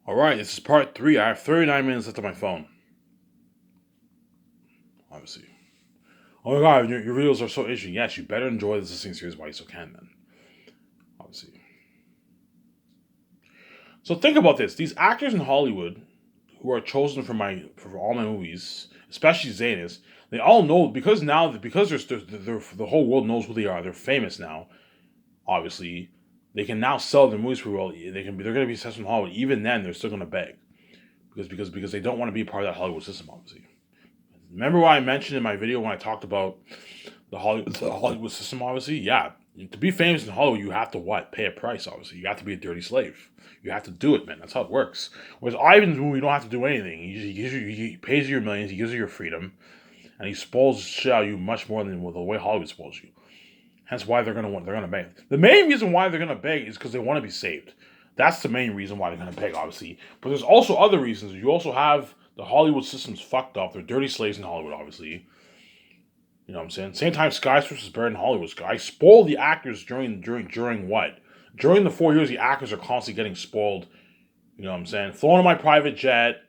All right, this is part three. I have 39 minutes left on my phone. Obviously. Oh my god, your videos are so interesting. Yes, you better enjoy this listening series while you still can, then. Obviously. So think about this: these actors in Hollywood who are chosen for all my movies, especially Zanus, they all know because the whole world knows who they are. They're famous now. Obviously, they can now sell their movies for well. They're going to be successful in Hollywood. Even then, they're still going to beg because they don't want to be part of that Hollywood system. Obviously. Remember what I mentioned in my video when I talked about the Hollywood system? Obviously, yeah. To be famous in Hollywood, you have to what? Pay a price. Obviously, you have to be a dirty slave. You have to do it, man. That's how it works. Whereas Ivan's movie, you don't have to do anything. He pays you your millions. He gives you your freedom, and he spoils shit out of you much more than the way Hollywood spoils you. Hence, why they're gonna beg. The main reason why they're gonna beg is because they want to be saved. That's the main reason why they're gonna beg, obviously. But there's also other reasons. You also have the Hollywood system's fucked up. They're dirty slaves in Hollywood, obviously. You know what I'm saying? Same time, skyscrapers is better than Hollywood. I spoil the actors during what? During the 4 years, the actors are constantly getting spoiled. You know what I'm saying? Flying on my private jet,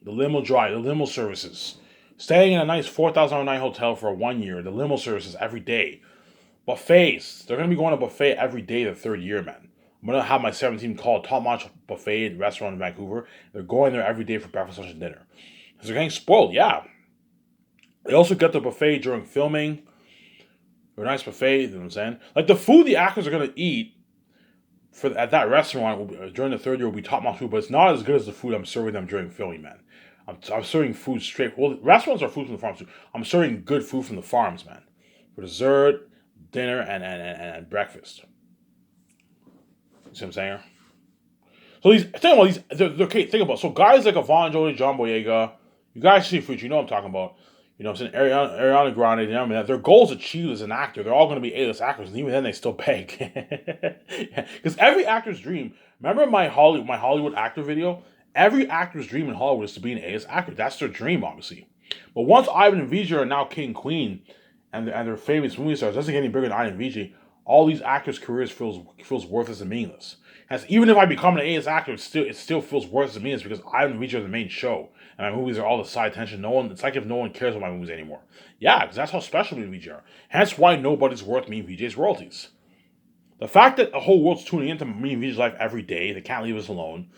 the limo drive, the limo services, staying in a nice $4,000 night hotel for 1 year, the limo services every day. Buffets. They're gonna be going to buffet every day the third year, man. I'm gonna have my 17 call Top Notch Buffet restaurant in Vancouver. They're going there every day for breakfast, lunch, and dinner. Because they're getting spoiled, yeah. They also get the buffet during filming. A nice buffet, you know what I'm saying? Like the food the actors are gonna eat at that restaurant during the third year will be top notch food, but it's not as good as the food I'm serving them during filming, man. I'm serving food straight. Well, restaurants are food from the farms too. I'm serving good food from the farms, man. For dessert, dinner, and breakfast. You see what I'm saying? So think about so guys like Yvonne Jolie, John Boyega, you guys see Fuji, you know what I'm talking about. You know what I'm saying? Ariana Grande, you know, their goals achieved as an actor, they're all going to be A-list actors, and even then they still beg. Because every actor's dream, remember my Hollywood actor video? Every actor's dream in Hollywood is to be an A-list actor. That's their dream, obviously. But once Ivan and Vijay are now king and queen, and they're famous movie stars, doesn't get any bigger than Ivan and Vijay, all these actors' careers feels worthless and meaningless. As even if I become an A-list actor, it still feels worse to me. It's because I and Reach are the main show, and my movies are all the side attention. It's like if no one cares about my movies anymore. Yeah, because that's how special me and VJ are. Hence why nobody's worth me and VJ's royalties. The fact that the whole world's tuning into me and VJ's life every day, they can't leave us alone,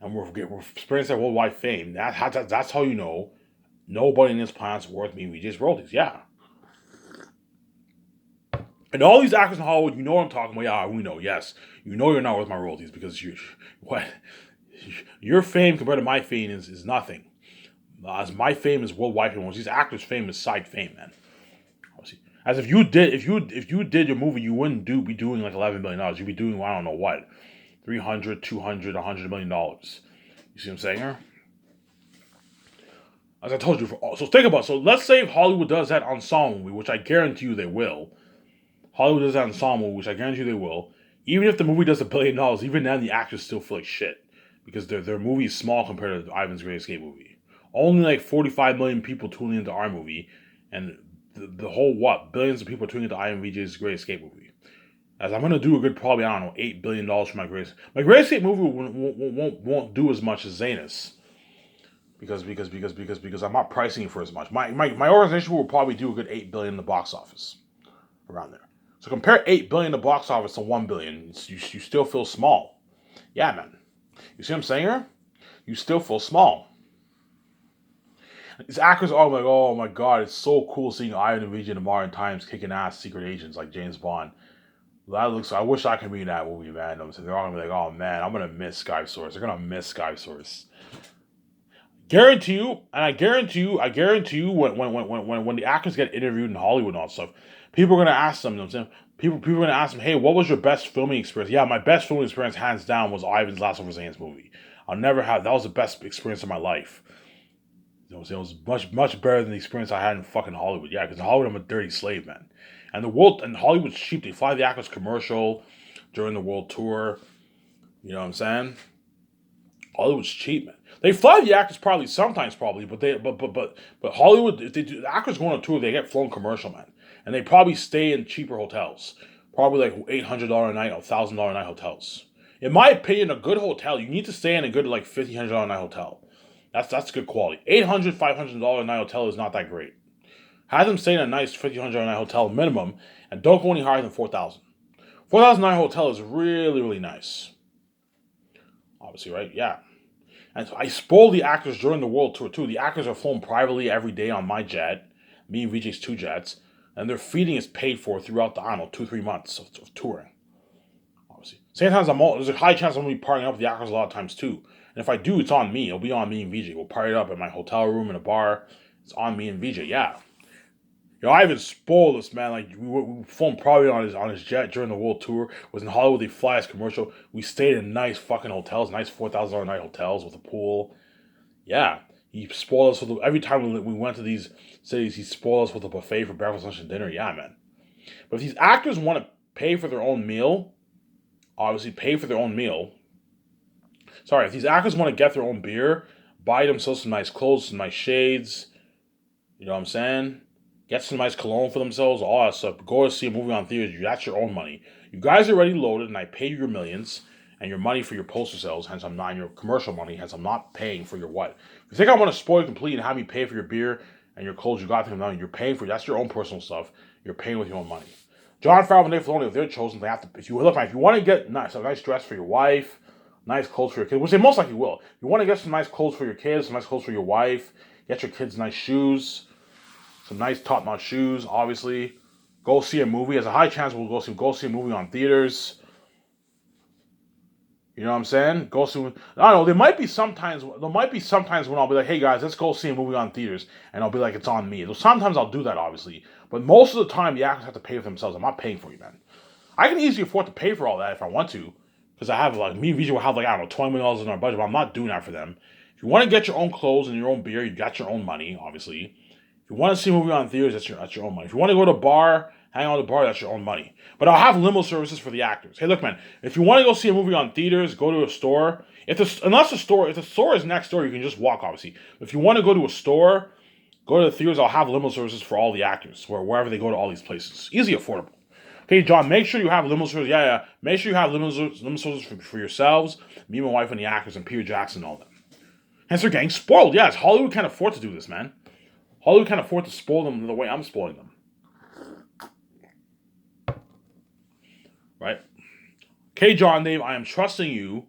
and we're experiencing that worldwide fame. That's how you know nobody in this planet's worth me and VJ's royalties. Yeah. And all these actors in Hollywood, you know what I'm talking about. Yeah, we know. Yes, you know you're not worth my royalties because what your fame compared to my fame is nothing. As my fame is worldwide fame, these actors' fame is side fame, man. As if you did your movie, you wouldn't be doing like $11 billion. You'd be doing I don't know what, 300, 200, $100 million. You see what I'm saying here? As I told you, so think about it. So let's say if Hollywood does that ensemble movie, which I guarantee you they will. Hollywood does that ensemble, which I guarantee you they will. Even if the movie does $1 billion, even then the actors still feel like shit because their movie is small compared to Ivan's Great Escape movie. Only like 45 million people tuning into our movie, and the whole billions of people tuning into Ivan VJ's Great Escape movie. As I'm gonna do a good probably I don't know $8 billion for my Great Escape movie won't do as much as Zanus because I'm not pricing it for as much. My organization will probably do a good $8 billion in the box office around there. So compare $8 billion in the box office to $1 billion. You still feel small. Yeah, man. You see what I'm saying here? You still feel small. These actors are like, oh my god, it's so cool seeing Ivan and Vijay in the modern times kicking ass secret agents like James Bond. That looks. I wish I could be in that movie, man. They're all gonna be like, oh man, I'm gonna miss Sky Source. They're gonna miss Sky Source. Guarantee you, and I guarantee you, when the actors get interviewed in Hollywood and all that stuff, people are gonna ask them. You know what I'm saying? People are gonna ask them, hey, what was your best filming experience? Yeah, my best filming experience, hands down, was Ivan's Last Overseas movie. I'll never have. That was the best experience of my life. You know what I'm saying? It was much better than the experience I had in fucking Hollywood. Yeah, because in Hollywood I'm a dirty slave, man. And Hollywood's cheap. They fly the actors commercial during the world tour. You know what I'm saying? Hollywood's cheap, man. They fly the actors sometimes, but Hollywood, if they do the actors go on a tour, they get flown commercial, man, and they probably stay in cheaper hotels, probably like $800 a night or $1,000 a night hotels. In my opinion, a good hotel, you need to stay in a good like $1,500 night hotel. That's good quality. $800, $500 night hotel is not that great. Have them stay in a nice $1,500 night hotel minimum, and don't go any higher than 4,000. 4,000 night hotel is really really nice. Obviously, right? Yeah. And so I spoil the actors during the world tour too. The actors are flown privately every day on my jet, me and VJ's two jets, and their feeding is paid for throughout the, I don't know, 2 3 months of touring. Obviously, sometimes there's a high chance I'm gonna be partying up with the actors a lot of times too. And if I do, it's on me. It'll be on me and VJ. We'll party up at my hotel room in a bar. It's on me and VJ. Yeah. I even spoiled this man. Like we flown probably on his jet during the world tour. Was in Hollywood. They fly us commercial. We stayed in nice fucking hotels, nice $4,000 night hotels with a pool. Yeah, he spoiled us with every time we went to these cities. He spoiled us with a buffet for breakfast, lunch, and dinner. Yeah, man. But if these actors want to pay for their own meal, obviously pay for their own meal. Sorry, if these actors want to get their own beer, buy themselves some nice clothes, some nice shades. You know what I'm saying? Get some nice cologne for themselves, all that stuff. Go to see a movie on theaters. That's your own money. You guys are already loaded, and I pay you your millions and your money for your poster sales. Hence, I'm not your commercial money. Hence, I'm not paying for your what. If you think I want to spoil you completely and have me pay for your beer and your clothes you got them now, you're paying for it. That's your own personal stuff. You're paying with your own money. Jon Favreau and Dave Filoni, if they're chosen, they have to. If you look, if you want to get a nice dress for your wife, nice clothes for your kids, which they most likely will. You want to get some nice clothes for your kids, some nice clothes for your wife. Get your kids nice shoes. Some nice top-notch shoes, obviously. Go see a movie. There's a high chance we'll go see a movie on theaters. You know what I'm saying? Go see. I don't know. There might be sometimes when I'll be like, "Hey guys, let's go see a movie on theaters," and I'll be like, "It's on me." Sometimes I'll do that, obviously, but most of the time the actors have to pay for themselves. I'm not paying for you, man. I can easily afford to pay for all that if I want to, because I have like me and VJ will have like I don't know $20 million in our budget, but I'm not doing that for them. If you want to get your own clothes and your own beer, you got your own money, obviously. If you want to see a movie on theaters, that's your own money. If you want to go to a bar, hang out at a bar, that's your own money. But I'll have limo services for the actors. Hey, look, man, if you want to go see a movie on theaters, go to a store. If the store is next door, you can just walk, obviously. But if you want to go to a store, go to the theaters, I'll have limo services for all the actors, wherever they go to all these places. Easy, affordable. Okay, John, make sure you have limo services. Yeah. Make sure you have limo services for yourselves, me, my wife, and the actors, and Peter Jackson and all them. Hence, they're getting spoiled. Yes, Hollywood can't afford to do this, man. Hollywood can't afford to spoil them the way I'm spoiling them. Right? Okay, John Dave, I am trusting you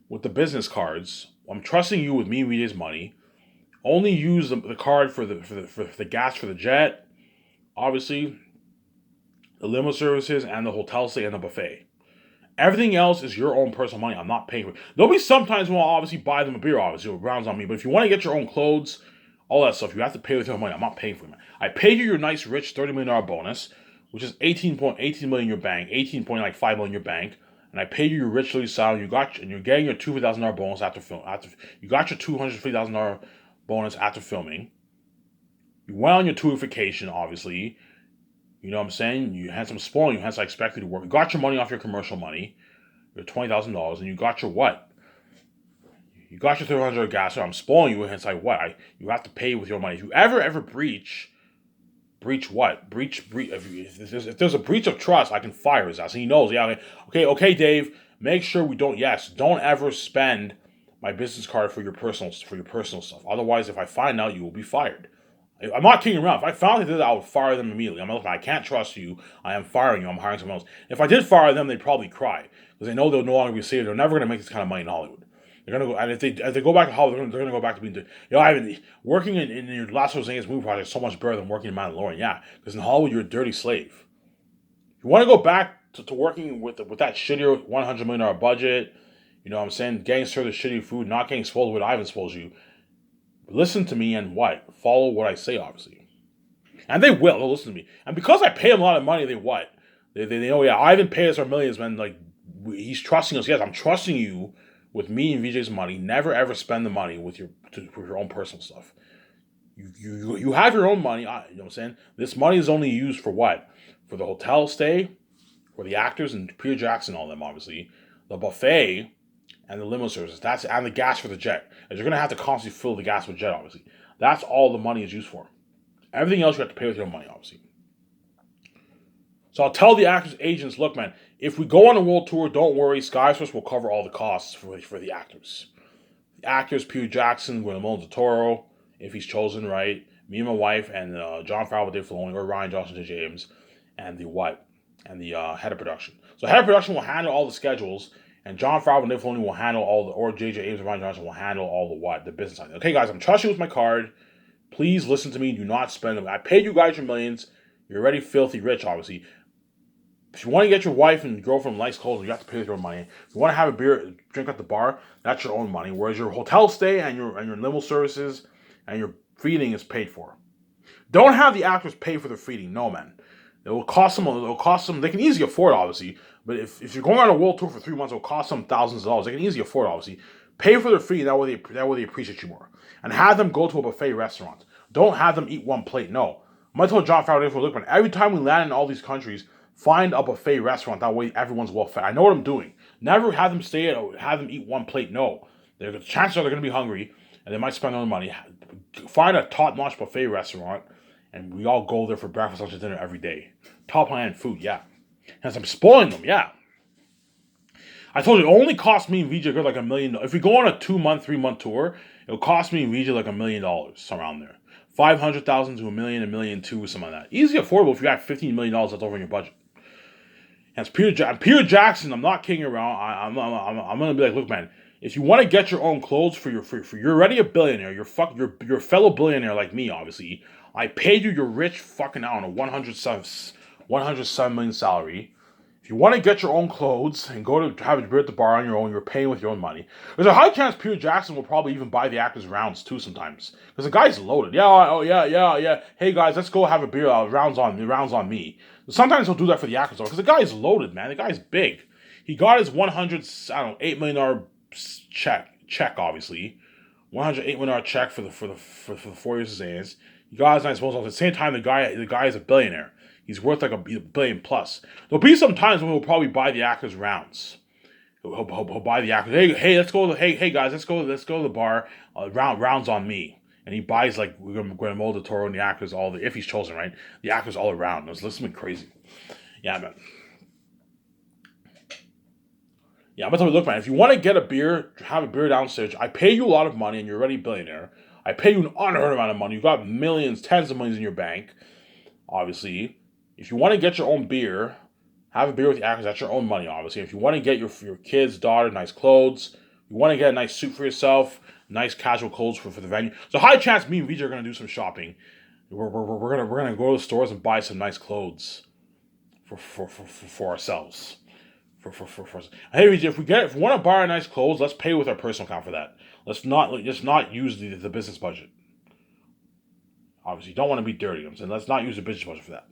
with the business cards. I'm trusting you with me and VJ's money. Only use the card for the gas for the jet, obviously, the limo services, and the hotel stay and the buffet. Everything else is your own personal money. I'm not paying for it. There'll be sometimes when I'll obviously buy them a beer, obviously, it rounds on me. But if you want to get your own clothes, all that stuff, you have to pay with your own money. I'm not paying for it, man. I paid you your nice, rich $30 million bonus, which is $18 million in your bank, $18.5 million in your bank, and I paid you your rich little salary. And you're getting your $250,000 bonus after film. You got your $250,000 bonus after filming. You went on your tourification, obviously. You know what I'm saying? You had some spoiling. Hence, I expect you to work. You got your money off your commercial money, your $20,000, and you got your what? You got your $300 gas. So I'm spoiling you. Hence, you have to pay with your money. If you ever breach what? If there's a breach of trust, I can fire his ass. And he knows. Yeah. Okay, Dave. Make sure we don't. Yes, don't ever spend my business card for your personal stuff. Otherwise, if I find out, you will be fired. I'm not kidding around. If I found they did that, I would fire them immediately. I can't trust you. I am firing you. I'm hiring someone else. If I did fire them, they'd probably cry because they know they'll no longer be saved. They're never going to make this kind of money in Hollywood. They're gonna go, and if they go back to Hollywood, they're gonna go back to being. Working in your Las Vegas movie project is so much better than working in Mandalorian. Yeah, because in Hollywood you're a dirty slave. If you want to go back to working with that shittier $100 million budget, you know what I'm saying, getting served the shitty food, not getting spoiled with Ivan spoils you. Listen to me and follow what I say, obviously, and they will. They'll listen to me, and because I pay them a lot of money, they know. Yeah, Ivan paid us our millions, man. Like he's trusting us. Yes, I'm trusting you. With me and VJ's money, never ever spend the money for your own personal stuff. You have your own money. You know what I'm saying? This money is only used for what? For the hotel stay, for the actors and Peter Jackson, all them obviously, the buffet, and the limo services. And the gas for the jet. As you're gonna have to constantly fill the gas with jet, obviously. That's all the money is used for. Everything else you have to pay with your own money, obviously. So I'll tell the actors' agents, look, man, if we go on a world tour, don't worry, Skysforce will cover all the costs for the actors. The actors, Peter Jackson, Guillermo del Toro, if he's chosen, right? Me and my wife, and Jon Favreau, Dave Filoni, or Rian Johnson, J. James, and the what? And the head of production. So head of production will handle all the schedules, and Jon Favreau and Dave Filoni will handle all the, or J. Abrams and Rian Johnson will handle all the what? The business side. Okay, guys, I'm trusting you with my card. Please listen to me. Do not spend them. I paid you guys your millions. You're already filthy rich, obviously. If you want to get your wife and girlfriend nice clothes, you have to pay with your own money. If you want to have a beer, drink at the bar, that's your own money. Whereas your hotel stay and your limo services and your feeding is paid for. Don't have the actors pay for their feeding. No, man. It will cost them. It will cost them. They can easily afford it, obviously. But if you're going on a world tour for 3 months, it will cost them thousands of dollars. They can easily afford it, obviously. Pay for their feeding. That way they appreciate you more. And have them go to a buffet restaurant. Don't have them eat one plate. No. I'm gonna tell Jon Favreau, look, man. Every time we land in all these countries, find a buffet restaurant. That way everyone's well fed. I know what I'm doing. Never have them stay at, have them eat one plate. No. The chances are they're going to be hungry and they might spend their own money. Find a top-notch buffet restaurant and we all go there for breakfast, lunch, and dinner every day. Top-end food, yeah. As I'm spoiling them, yeah. I told you, it only cost me and VJ like $1 million. If we go on a 2-month, 3-month tour, it'll cost me and VJ like $1 million, around there. 500,000 to $1 million, $1.2 million, something like that. Easy affordable if you got $15 million left over in your budget. And it's Peter Jackson. I'm not kidding around. I'm gonna be like, look, man. If you want to get your own clothes for you're already a billionaire. You're a fellow billionaire like me, obviously. I paid you your rich fucking out on a 107 million salary. If you want to get your own clothes and go to have a beer at the bar on your own, you're paying with your own money. There's a high chance Peter Jackson will probably even buy the actors' rounds too sometimes. Because the guy's loaded. Yeah. Hey guys, let's go have a beer. Rounds on me. Sometimes he'll do that for the actors because the guy's loaded, man. The guy's big. He got his $8 million check, obviously. $108 million check for the 4 years of Zane's. He got his nice bonus. At the same time, the guy is a billionaire. He's worth like $1 billion plus. There'll be some times when he'll probably buy the actors' rounds. He'll buy the actors. Hey, let's go. Hey guys, let's go to the bar. Rounds on me. And he buys like Guillermo del Toro and the actors if he's chosen, right? The actors all around. This has been crazy. Yeah, man. Yeah, I'm gonna tell you, look, man. If you want to get a beer, have a beer downstairs. I pay you a lot of money, and you're already a billionaire. I pay you an unheard amount of money. You got millions, tens of millions in your bank. Obviously, if you want to get your own beer, have a beer with the actors. That's your own money, obviously. If you want to get your kid's daughter nice clothes, you want to get a nice suit for yourself, nice casual clothes for the venue. So high chance me and VJ are gonna do some shopping. We're gonna go to the stores and buy some nice clothes for ourselves. Hey VJ, if we want to buy our nice clothes, let's pay with our personal account for that. Let's not use the business budget. Obviously, you don't want to be dirty. I'm saying let's not use the business budget for that.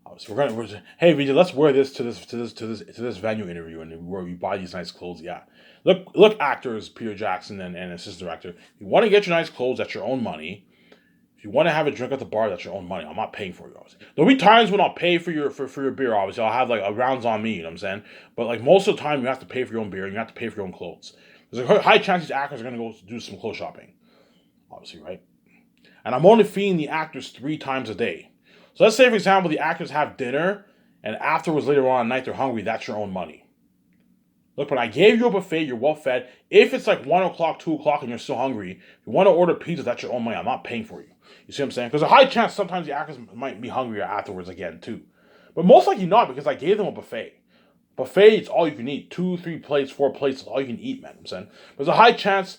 Obviously, hey VJ, let's wear this to this venue interview and where we buy these nice clothes. Yeah, look, actors, Peter Jackson and assistant director. If you want to get your nice clothes, that's your own money. If you want to have a drink at the bar, that's your own money. I'm not paying for it, obviously. There'll be times when I'll pay for your beer, obviously. I'll have like a rounds on me, you know what I'm saying? But like most of the time, you have to pay for your own beer and you have to pay for your own clothes. There's a high chance these actors are going to go do some clothes shopping, obviously, right? And I'm only feeding the actors 3 times a day. So let's say, for example, the actors have dinner, and afterwards, later on at night, they're hungry. That's your own money. Look, when I gave you a buffet, you're well fed. If it's like 1 o'clock, 2 o'clock, and you're still hungry, if you want to order pizza, that's your own money. I'm not paying for you. You see what I'm saying? Because a high chance sometimes the actors might be hungrier afterwards again, too. But most likely not, because I gave them a buffet. Buffet, it's all you can eat. 2, 3 plates, 4 plates, it's all you can eat, man. I'm saying. There's a high chance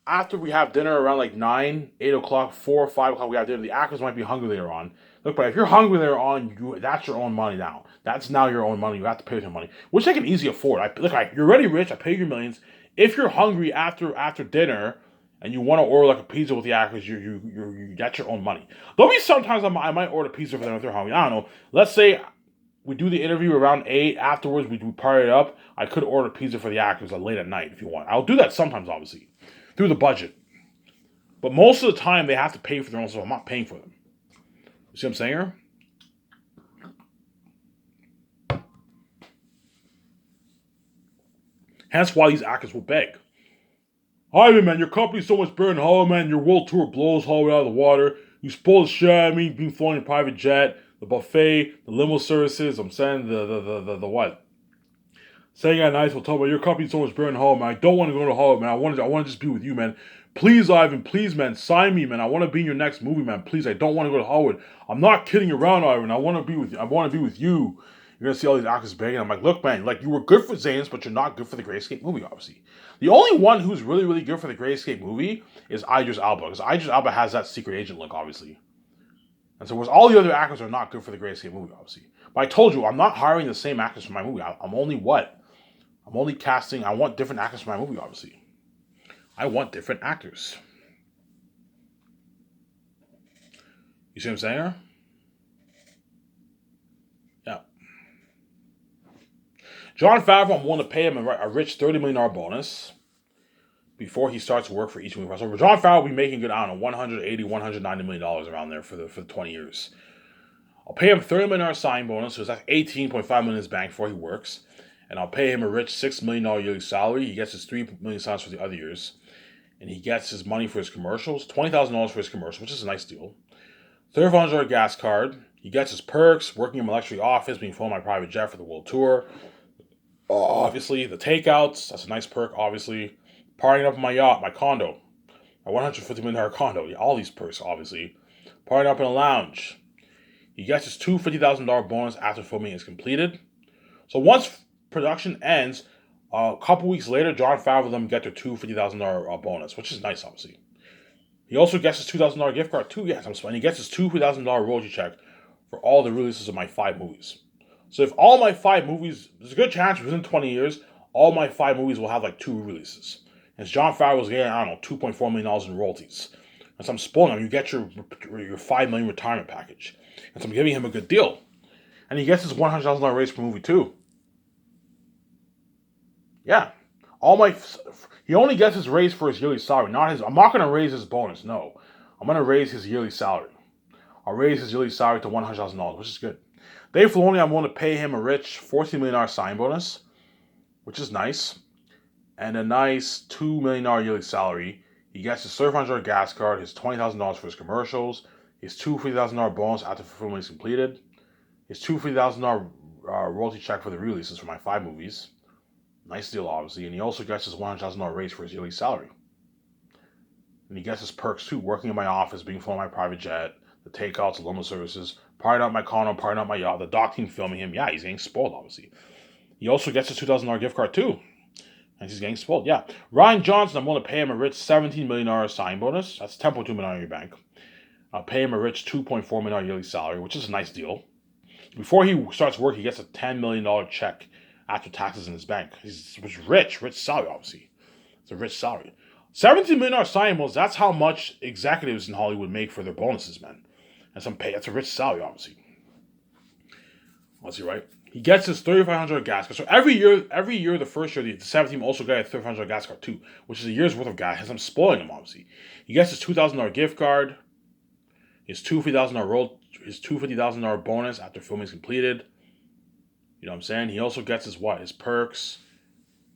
after we have dinner around like 9, 8 o'clock, 4 or 5 o'clock, we have dinner, the actors might be hungry later on. Look, but if you're hungry later on, that's your own money now. That's now your own money. You have to pay with your money, which they can easily afford. You're already rich. I pay your millions. If you're hungry after dinner and you want to order like a pizza with the actors, you that's your own money. There'll be sometimes I might order pizza for them if they're hungry. I don't know. Let's say we do the interview around 8. Afterwards, we party it up. I could order pizza for the actors late at night if you want. I'll do that sometimes, obviously, through the budget. But most of the time, they have to pay for their own stuff. I'm not paying for them. You see what I'm saying here? Hence why these actors will beg. Ivan, man, your company's so much better than man. Your world tour blows Hollywood out of the water. You spoil the shit out of me, being flown in a private jet. the buffet, the limo services. I'm saying the what? Saying at night will tell me your company's so much better than Hollywood, man. I don't want to go to Hollywood, man. I want to just be with you, man. Please, Ivan, please, man, sign me, man. I want to be in your next movie, man. Please, I don't want to go to Hollywood. I'm not kidding around, Ivan. I want to be with you. I want to be with you. You're gonna see all these actors begging. I'm like, look, man, like you were good for Zane's, but you're not good for the Great Escape movie, obviously. The only one who's really, really good for the Great Escape movie is Idris Elba, because Idris Elba has that secret agent look, obviously. And so, whereas all the other actors are not good for the Great Escape movie, obviously. But I told you, I'm not hiring the same actors for my movie. I'm only what? I'm only casting. I want different actors for my movie, obviously. I want different actors. You see what I'm saying here? Yeah. Jon Favreau, I'm willing to pay him a rich $30 million bonus before he starts work for each movie. So Jon Favreau will be making good, I don't know, $180, $190 million around there for the 20 years. I'll pay him $30 million sign bonus, so that's $18.5 million in his bank before he works. And I'll pay him a rich $6 million yearly salary. He gets his $3 million signs for the other years. And he gets his money for his commercials, $20,000 for his commercial, which is a nice deal. $3,500 gas card. He gets his perks, working in my luxury office, being flown my private jet for the world tour. Obviously, the takeouts, that's a nice perk, obviously. Partying up in my yacht, my condo. My $150 million condo. Yeah, all these perks, obviously. Partying up in a lounge. He gets his two $50,000 bonus after filming is completed. So once production ends, a couple weeks later, Jon Favreau and them get their two $50,000 bonus, which is nice, obviously. He also gets his $2,000 gift card too. Yes, I'm spending. He gets his $2,000 royalty check for all the releases of my 5 movies. So if all my 5 movies, there's a good chance within 20 years, all my 5 movies will have like 2 releases. And Jon Favreau's getting, I don't know, $2.4 million in royalties. And so I'm spoiling him. You get your $5 million retirement package. And so I'm giving him a good deal. And he gets his $100,000 raise per movie too. Yeah. He only gets his raise for his yearly salary, not his. I'm not going to raise his bonus. No, I'm going to raise his yearly salary. I'll raise his yearly salary to $100,000, which is good. Dave Filoni, I'm willing to pay him a rich $14 million sign bonus, which is nice, and a nice $2 million yearly salary. He gets his $3,500 gas card, his $20,000 for his commercials, his two $50,000 bonus after fulfillment is completed, his two $50,000 royalty check for the releases for my 5 movies. Nice deal, obviously. And he also gets his $100,000 raise for his yearly salary. And he gets his perks too, working in my office, being flown my private jet, the takeouts, the limo services, partying out my condo, partying out my yacht, the doc team filming him. Yeah, he's getting spoiled, obviously. He also gets his $2,000 gift card too. And he's getting spoiled, yeah. Rian Johnson, I'm going to pay him a rich $17 million sign bonus. That's $10.2 million in your bank. I'll pay him a rich $2.4 million yearly salary, which is a nice deal. Before he starts work, he gets a $10 million check after taxes in his bank. He's rich salary, obviously. It's a rich salary. $17 million signing bonus, that's how much executives in Hollywood make for their bonuses, man. That's some pay. That's a rich salary, obviously. Obviously, right? He gets his $3,500 gas card. So every year, the first year, the 7 team also got a $3,500 gas card too, which is a year's worth of gas. I'm spoiling him, obviously. He gets his $2,000 gift card, his two $50,000 bonus after filming is completed. You know what I'm saying? He also gets his what? His perks.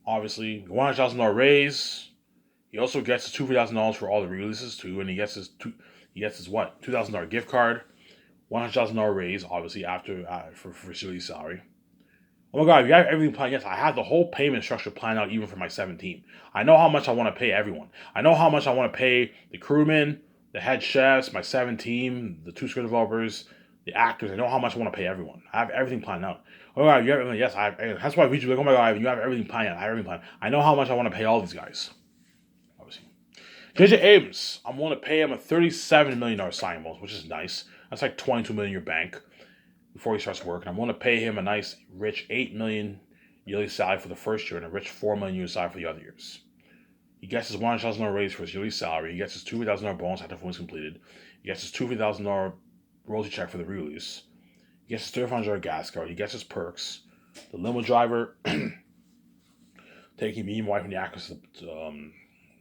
Obviously, $100,000 raise. He also gets his $2,000 for all the releases too, and he gets his what? $2,000 gift card, $100,000 raise. Obviously, after for Silly's salary. Oh my God, you have everything planned. Yes, I have the whole payment structure planned out, even for my 7 team. I know how much I want to pay everyone. I know how much I want to pay the crewmen, the head chefs, my 7 team, the 2 script developers, the actors. I know how much I want to pay everyone. I have everything planned out. Oh my God, you have everything. Yes, I have. That's why I reach you like, oh my God, you have everything planned out. I have everything planned. I know how much I want to pay all these guys. Obviously. J.J. Abrams, I'm willing to pay him a $37 million sign bonus, which is nice. That's like $22 million in your bank before he starts work. And I'm willing to pay him a nice, rich $8 million yearly salary for the first year and a rich $4 million yearly salary for the other years. He gets his $100,000 raise for his yearly salary. He gets his $2,000 bonus after film is completed. He gets his $2,000 royalty check for the release. He gets his $3,500 gas card. He gets his perks. The limo driver taking me and my wife and the actress.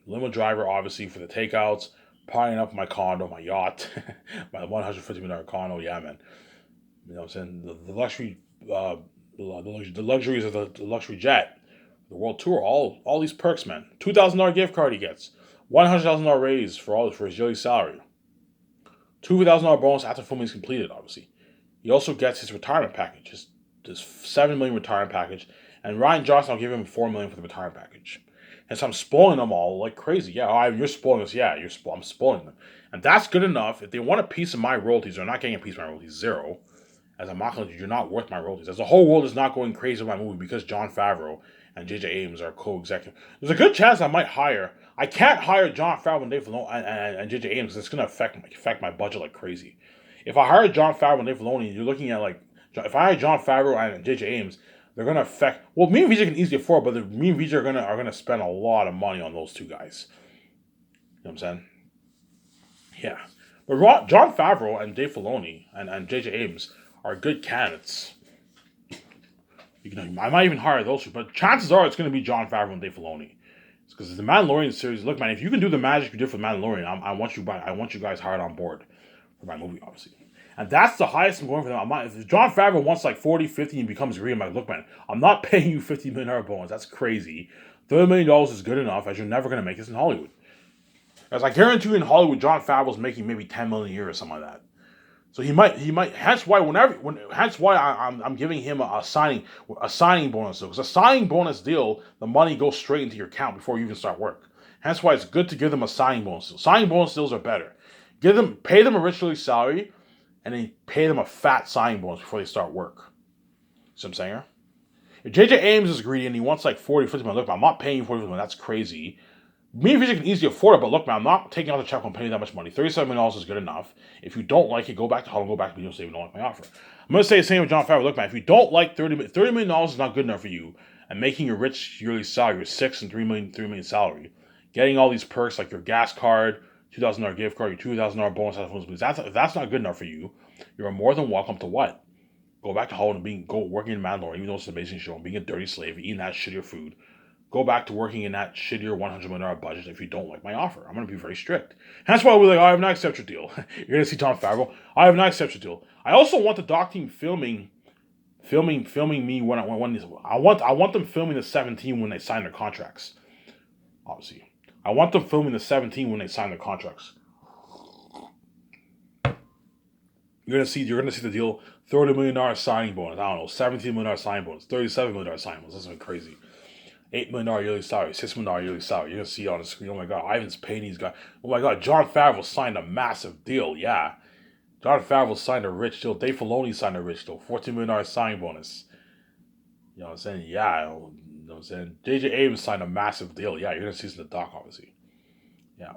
Limo driver, obviously, for the takeouts. Partying up my condo, my yacht, my $150 million condo. Yeah, man. You know what I'm saying? The luxury, the luxuries of the luxury jet, the world tour, all these perks, man. $2,000 gift card he gets. $100,000 raise for his yearly salary. $2,000 bonus after filming is completed, obviously. He also gets his retirement package, his $7 million retirement package, and Ryan Johnson, I'll give him $4 million for the retirement package. And so I'm spoiling them all like crazy. Yeah, you're spoiling us. Yeah, I'm spoiling them, and that's good enough. If they want a piece of my royalties, they're not getting a piece of my royalties. Zero. As I'm not going to, you're not worth my royalties. As the whole world is not going crazy with my movie because Jon Favreau and J.J. Abrams are co-executive. There's a good chance I might hire. I can't hire Jon Favreau and Dave Filoni and J.J. Abrams. It's going to affect my budget like crazy. If I hire Jon Favreau and Dave Filoni, you're looking at like if I hire Jon Favreau and J.J. Abrams, they're going to affect. Well, me and VJ can easily afford, but me and VJ are going to spend a lot of money on those two guys. You know what I'm saying? Yeah, but Jon Favreau and Dave Filoni and J.J. Abrams are good candidates. I might even hire those two, but chances are it's going to be Jon Favreau and Dave Filoni. Because the Mandalorian series, look, man, if you can do the magic you did for Mandalorian, I want you guys hired on board for my movie, obviously. And that's the highest I'm going for them. If Jon Favreau wants like 40, 50 and becomes green, I'm like, look, man, I'm not paying you $50 million bonus. That's crazy. $30 million is good enough, as you're never going to make this in Hollywood. As I guarantee you in Hollywood, Jon Favreau's making maybe $10 million a year or something like that. So he might. Hence why I'm giving him a signing bonus. Because a signing bonus deal, the money goes straight into your account before you even start work. Hence why it's good to give them a signing bonus. Signing bonus deals are better. Pay them a rich early salary, and then pay them a fat signing bonus before they start work. See what I'm saying? If J.J. Abrams is greedy and he wants like 40, 50 million, look, I'm not paying you 40 million. That's crazy. Me and Vijay can easily afford it, but look, man, I'm not taking out the check and paying that much money. $37 million is good enough. If you don't like it, go back to Hollywood, go back to me and say you don't like my offer. I'm going to say the same with Jon Favreau. Look, man, if you don't like $30 million is not good enough for you, and making your rich yearly salary with $6 and $3 million salary, getting all these perks like your gas card, $2,000 gift card, your $2,000 bonus, if that's not good enough for you, you're more than welcome to what? Go back to Hollywood and go working in Mandalorian, even though it's an amazing show, and being a dirty slave, eating that shittier food. Go back to working in that shittier $100 million budget if you don't like my offer. I'm going to be very strict. That's why we're like, I have not accepted your deal. You're going to see Jon Favreau. I have not accepted your deal. I also want the doc team filming me when I want them filming the 17 when they sign their contracts. Obviously, I want them filming the 17 when they sign their contracts. You're gonna see the deal. $30 million signing bonus. I don't know, $17 million signing bonus, $37 million signing bonus. That's something crazy. $8 million yearly salary, $6 million yearly salary. You're going to see it on the screen. Oh my God, Ivan's paying these guys. Oh my God, Jon Favreau signed a massive deal. Yeah. Jon Favreau signed a rich deal. Dave Filoni signed a rich deal. $14 million signing bonus. You know what I'm saying? Yeah. You know what I'm saying? J.J. Abrams signed a massive deal. Yeah, you're going to see this in the doc, obviously. Yeah.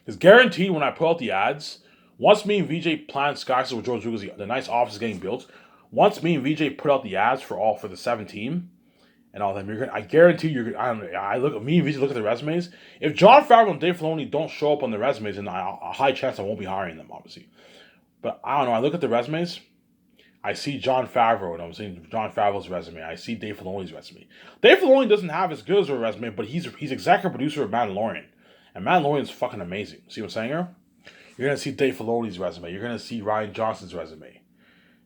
It's guaranteed when I put out the ads, once me and VJ planned Skyscraper with George Lucas, the nice office is getting built. Once me and VJ put out the ads for the 17, and all them, I guarantee you're. Me and VJ look at the resumes. If Jon Favreau and Dave Filoni don't show up on the resumes, then a high chance I won't be hiring them, obviously. But I don't know. I look at the resumes. I see Jon Favreau, and I'm seeing Jon Favreau's resume. I see Dave Filoni's resume. Dave Filoni doesn't have as good as a resume, but he's executive producer of Mandalorian, and Mandalorian's fucking amazing. See what I'm saying here? You're gonna see Dave Filoni's resume. You're gonna see Rian Johnson's resume.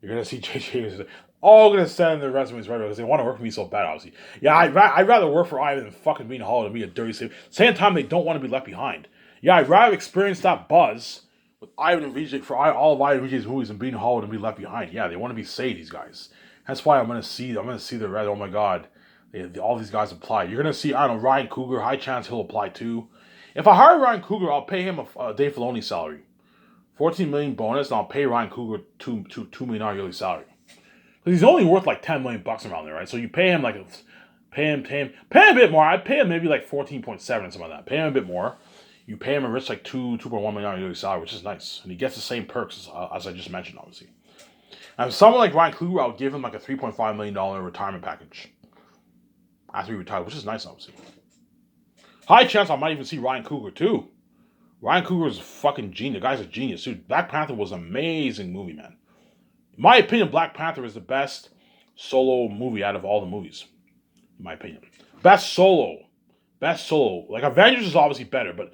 You're gonna see J.J. All gonna send their resumes right away because they want to work for me so bad, obviously. Yeah, I'd rather work for Ivan than fucking being Hollywood and be a dirty slave. Same time, they don't want to be left behind. Yeah, I'd rather experience that buzz with Ivan and VJ for all of Ivan and VJ's movies than being Hollywood and be left behind. Yeah, they want to be saved, these guys. That's why I'm gonna see the red. Oh my God, all these guys apply. You're gonna see, I don't know, Ryan Coogler. High chance he'll apply too. If I hire Ryan Coogler, I'll pay him a Dave Filoni salary, $14 million bonus, and I'll pay Ryan Coogler $2 million yearly salary. Because he's only worth like $10 million around there, right? So you pay him pay him a bit more. I'd pay him maybe like 14.7 or something like that. Pay him a bit more. You pay him a rich like $2.1 million yearly salary, which is nice, and he gets the same perks as I just mentioned, obviously. And someone like Ryan Coogler, I'll give him like a $3.5 million retirement package after he retires, which is nice, obviously. High chance I might even see Ryan Coogler too. Ryan Coogler is a fucking genius. The guy's a genius, dude. Black Panther was an amazing movie, man. In my opinion, Black Panther is the best solo movie out of all the movies. In my opinion, best solo. Like Avengers is obviously better, but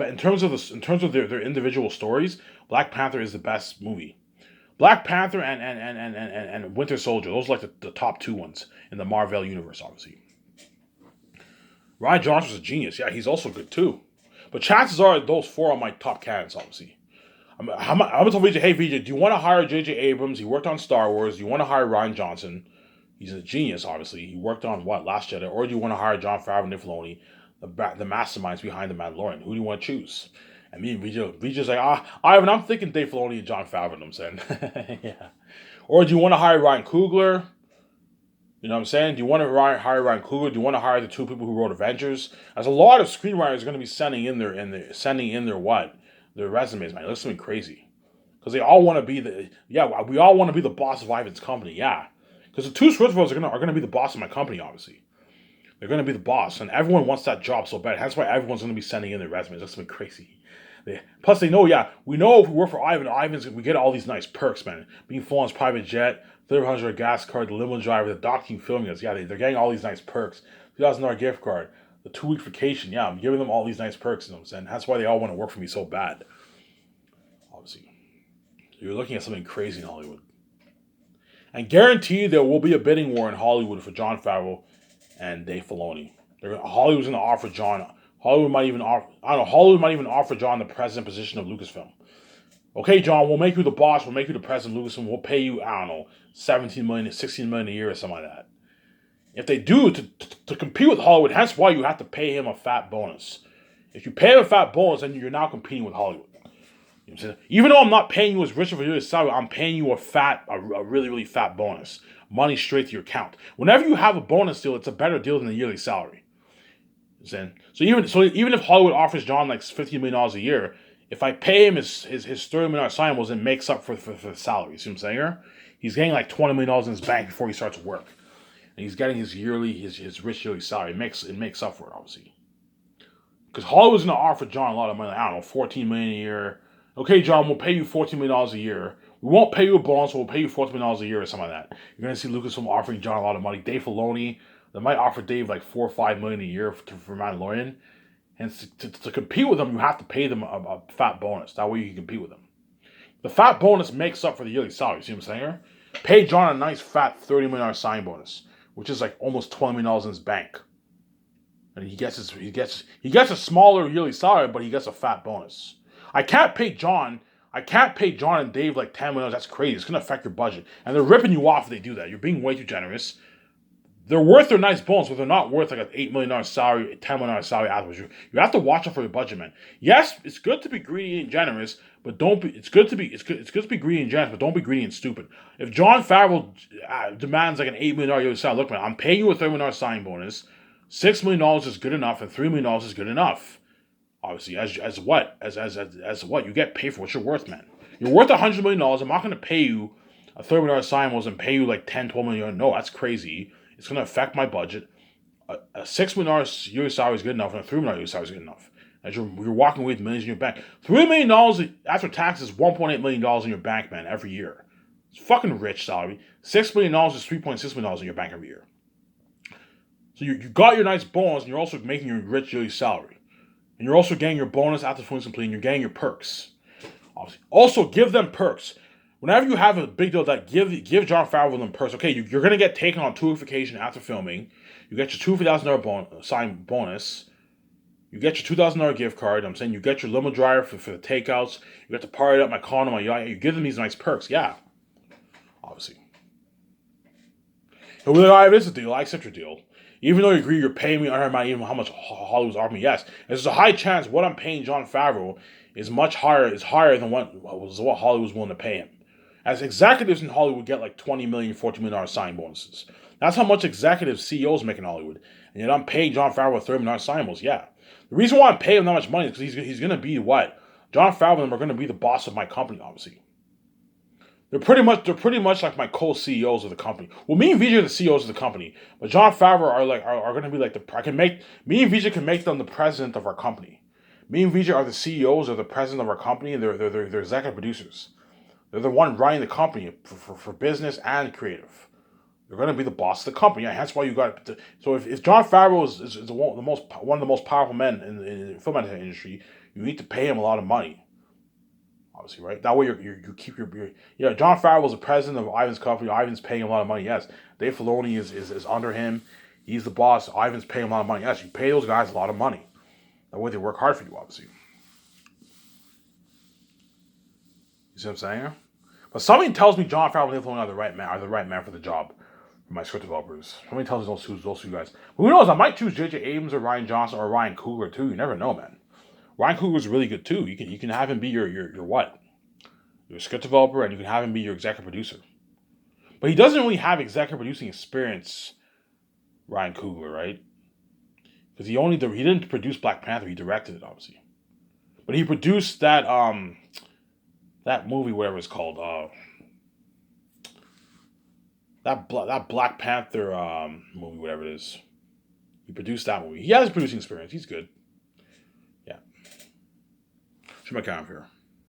in terms of their individual stories, Black Panther is the best movie. Black Panther and Winter Soldier, those are like the top two ones in the Marvel universe, obviously. Rian Johnson's a genius. Yeah, he's also good too. But chances are those four are my top candidates, obviously. I'm gonna tell VJ, hey VJ, do you want to hire J.J. Abrams? He worked on Star Wars. Do you want to hire Rian Johnson? He's a genius, obviously. He worked on what, Last Jedi, or do you want to hire Jon Favreau and Dave Filoni, the masterminds behind the Mandalorian? Who do you want to choose? And me and VJ's like, Ivan, I'm thinking Dave Filoni and Jon Favreau. I'm saying, yeah. Or do you want to hire Ryan Coogler? You know what I'm saying? Do you want to hire Ryan Coogler? Do you want to hire the two people who wrote Avengers? As a lot of screenwriters are going to be sending in their resumes, man. It looks to me crazy because they all want to be we all want to be the boss of Ivan's company, yeah. Because the two Switchfoes are gonna be the boss of my company, obviously. They're gonna be the boss, and everyone wants that job so bad. That's why everyone's gonna be sending in their resumes. That's been crazy. Plus, they know, we know if we work for Ivan's we get all these nice perks, man. Being flown on his private jet, $300 gas card, the limo driver, the doc team filming us. Yeah, they're getting all these nice perks. $2,000 gift card, the 2-week vacation. Yeah, I'm giving them all these nice perks. You know what I'm saying? That's why they all want to work for me so bad. Obviously, you're looking at something crazy in Hollywood. And guaranteed there will be a bidding war in Hollywood for Jon Favreau and Dave Filoni. Hollywood's going to offer Jon. Hollywood might even offer Jon the president position of Lucasfilm. Okay, Jon, we'll make you the boss. We'll make you the president of Lucasfilm. We'll pay you, I don't know, $17 million, $16 million a year or something like that. If they do, to compete with Hollywood, that's why you have to pay him a fat bonus. If you pay him a fat bonus, then you're now competing with Hollywood. You know what I'm saying? Even though I'm not paying you as rich of a yearly salary, I'm paying you a really, really fat bonus. Money straight to your account. Whenever you have a bonus deal, it's a better deal than a yearly salary. You know what I'm saying? So even if Hollywood offers Jon like $15 million a year, if I pay him his $30 million sign-ons, it makes up for the salary. See what I'm saying here? He's getting like $20 million in his bank before he starts work. And he's getting his rich yearly salary. It makes up for it, obviously. Because Hollywood's going to offer Jon a lot of money. Like, I don't know, $14 million a year. Okay, Jon, we'll pay you $14 million a year. We won't pay you a bonus, we'll pay you $14 million a year or something like that. You're going to see Lucasfilm offering Jon a lot of money. Dave Filoni, they might offer Dave like $4 or $5 million a year for Mandalorian. And to compete with them, you have to pay them a fat bonus. That way you can compete with them. The fat bonus makes up for the yearly salary. See what I'm saying here? Pay Jon a nice fat $30 million sign bonus, which is like almost $20 million in his bank. And he gets a smaller yearly salary, but he gets a fat bonus. I can't pay Jon and Dave like $10 million. That's crazy. It's gonna affect your budget. And they're ripping you off if they do that. You're being way too generous. They're worth their nice bonus, but they're not worth like an $8 million salary, $10 million salary afterwards. You have to watch out for your budget, man. Yes, it's good to be greedy and generous, but don't be. It's good to be greedy and generous, but don't be greedy and stupid. If Jon Favreau demands like an $8 million yearly salary, look, man, I'm paying you a $30 million signing bonus. $6 million is good enough, and $3 million is good enough. Obviously, as what you get paid for what you're worth, man. You're worth $100 million. I'm not going to pay you a $30 million sign bonus and pay you like $10, $12 million. No, that's crazy. It's going to affect my budget. A $6 million yearly salary is good enough, and a $3 million yearly salary is good enough. As you're walking away with millions in your bank. $3 million after taxes, $1.8 million in your bank, man, every year. It's fucking rich salary. $6 million is $3.6 million in your bank every year. So you got your nice bonus, and you're also making your rich yearly salary. And you're also getting your bonus after film's complete, and you're getting your perks. Obviously. Also, give them perks. Whenever you have a big deal, that give Jon Favreau them perks. Okay, you're going to get taken on tour vacation after filming. You get your $2,000 sign bonus. You get your $2,000 gift card. I'm saying you get your limo driver for the takeouts. You get to party at my condo, my yacht. You give them these nice perks. Yeah. Obviously. And we're like, this is a deal. I accept your deal. Even though you agree you're paying me under my even how much Hollywood's offering me, yes. There's a high chance what I'm paying Jon Favreau is higher than what Hollywood's willing to pay him. As executives in Hollywood get like $20 million, $14 million sign bonuses. That's how much executives, CEOs make in Hollywood. And yet I'm paying Jon Favreau $30 million sign bonus, yeah. The reason why I'm paying him that much money is because he's going to be what? Jon Favreau and them are going to be the boss of my company, obviously. They're pretty much like my co-CEOs of the company. Well, me and VJ are the CEOs of the company, but Jon Favreau are going to be like me and VJ can make them the president of our company. Me and VJ are the CEOs or the president of our company, and they're executive producers. They're the one running the company for business and creative. They're going to be the boss of the company. Yeah, that's why you got to. So if Jon Favreau is one of the most powerful men in the film industry, you need to pay him a lot of money. Obviously, right? That way you keep your Jon Favreau is the president of Ivan's company. Ivan's paying him a lot of money. Yes, Dave Filoni is under him. He's the boss. Ivan's paying him a lot of money. Yes, you pay those guys a lot of money. That way they work hard for you, obviously. You see what I'm saying? But something tells me Jon Favreau and Dave Filoni are the right man for the job. For my script developers, something tells me those two guys. But who knows? I might choose J.J. Abrams or Ryan Johnson or Ryan Coogler too. You never know, man. Ryan Coogler's really good too. You can have him be your what? Your script developer, and you can have him be your executive producer. But he doesn't really have executive producing experience, Ryan Coogler, right? Because he didn't produce Black Panther. He directed it, obviously. But he produced that movie, whatever it's called, that Black Panther movie, whatever it is. He produced that movie. He has producing experience. He's good. Yeah. Show my camera here.